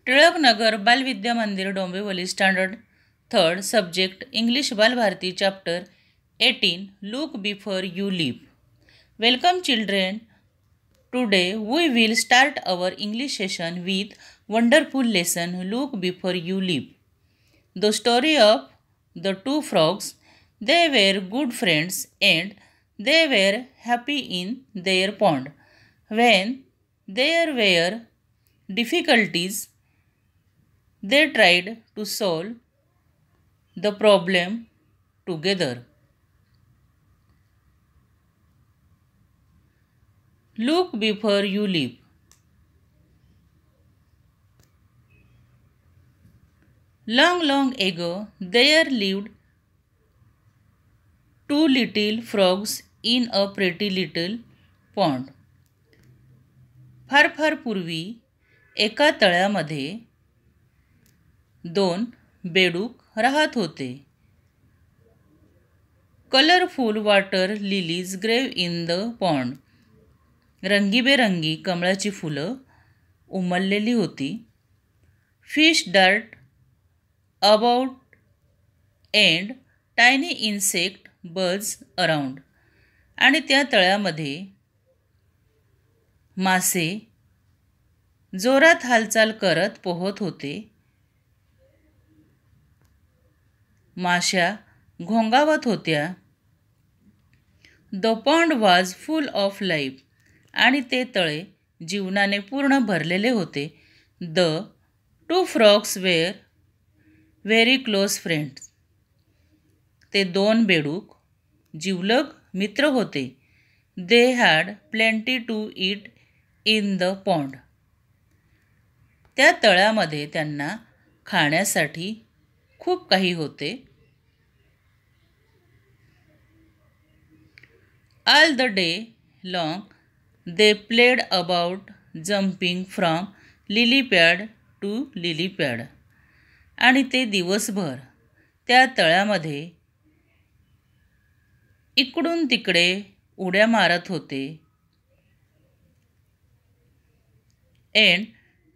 Tilaknagar Balvidya Mandir Dombivli standard 3rd subject English Balbharati chapter 18 look before you leap. Welcome children. Today we will start our English session with wonderful lesson Look Before You Leap. The story of the two frogs. They were good friends and they were happy in their pond. When there were difficulties, they tried to solve the problem together. Look before you leap. Long, long ago, there lived two little frogs in a pretty little pond. फार फार पूर्वी एका तळ्यामध्ये दोन बेडूक राहत होते. Colourful water lilies ग्रेव in the pond. रंगीबेरंगी कमळाची फुलं उमललेली होती. Fish dart about and tiny insect बज अराउंड. आणि त्या तळ्यामध्ये मासे जोरात हालचाल करत पोहत होते. माश्या घोंगावत होत्या. The pond was full of life. आणि ते तळे जीवनाने पूर्ण भरलेले होते. The two frogs were very close friends. ते दोन बेडूक जिवलग मित्र होते. They had plenty to eat in the pond. त्या तळ्यामध्ये त्यांना खाण्यासाठी खूप काही होते. All the day long they played about jumping from lily pad to lily pad. आणि ते दिवसभर त्या तळ्यामध्ये इकडून तिकडे उड्या मारत होते. and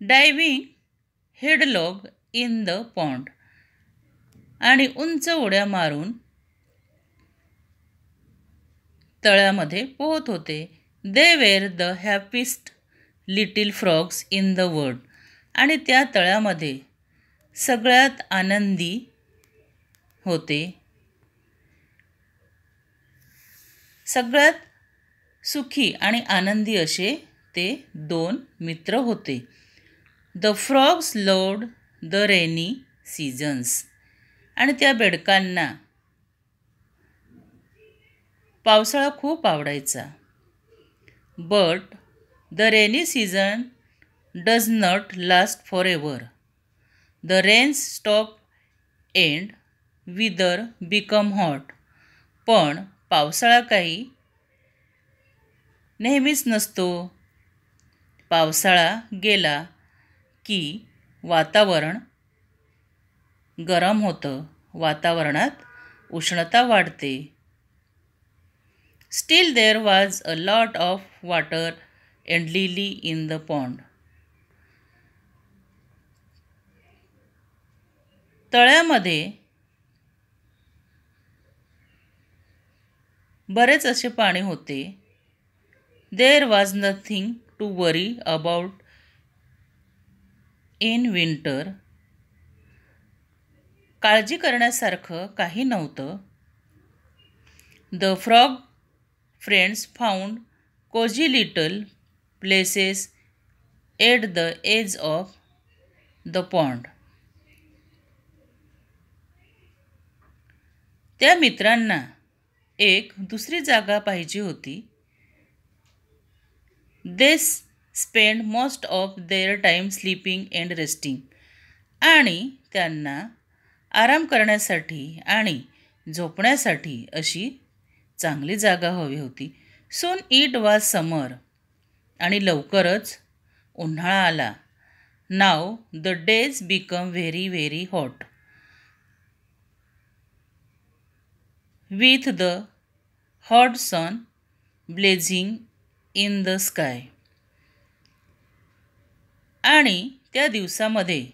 diving headlong in the pond. आणि उंच उड्या मारून तळ्यामध्ये पोहत होते. They were the happiest little frogs in the world. आणि त्या तळ्यामध्ये सगळ्यात आनंदी होते. सगळ्यात सुखी आणि आनंदी असे ते दोन मित्र होते. The frogs loved the rainy seasons. आणि त्या बेडकांना पावसाळा खूप आवडायचा. But the rainy season does not last forever. The rains stop and weather become hot. पण पावसाळा काही नेहमीच नसतो. पावसाळा गेला की वातावरण गरम होतं. वातावरणात उष्णता वाढते. Still there was a lot of water and lily in the pond. तळ्यामध्ये बरेच असे पाणी होते. There was nothing to worry about in winter. काळजी करण्यासारखं काही नव्हतं. The frog friends found cozy little places at the edge of the pond. त्या मित्रांना एक दुसरी जागा पाहिजे होती. They spent most of their time sleeping and resting. आणि त्यांना आराम करण्यासाठी आणि झोपण्यासाठी अशी चांगली जागा हवी होती. Soon it was summer. आणि लवकरच उन्हाळा आला. Now the days become very very hot. With the hot sun blazing in the sky. आणि त्या दिवसामध्ये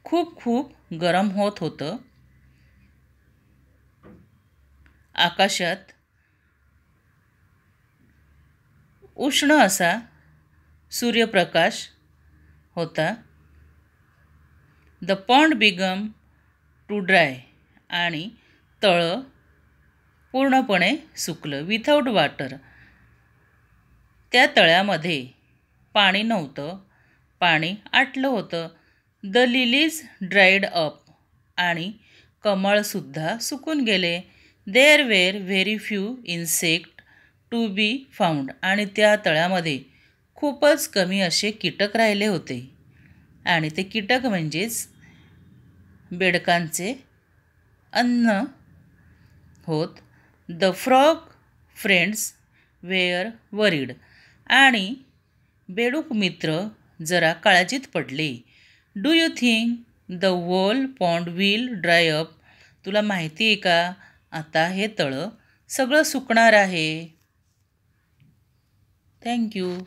खूप खूप गरम होत होतं. आकाशात उष्ण असा सूर्यप्रकाश होता. The pond began to dry आणि तळं पूर्णपणे सुकलं. Without water. त्या तळ्यामध्ये पाणी नव्हतं. पाणी आटलं होतं. द लिलीज ड्राईड अप आणि कमळसुद्धा सुकून गेले. There were very few insect to be found आणि त्या तळ्यामध्ये खूपच कमी असे कीटक राहिले होते. आणि ते कीटक म्हणजेच बेडकांचे अन्न होत. The frog friends were worried आणि बेडूक मित्र जरा काळजीत पडले. Do you think the whole pond will dry up? तुला माहिती आहे का आता हे तळं सगळं सुकणार आहे? थँक्यू.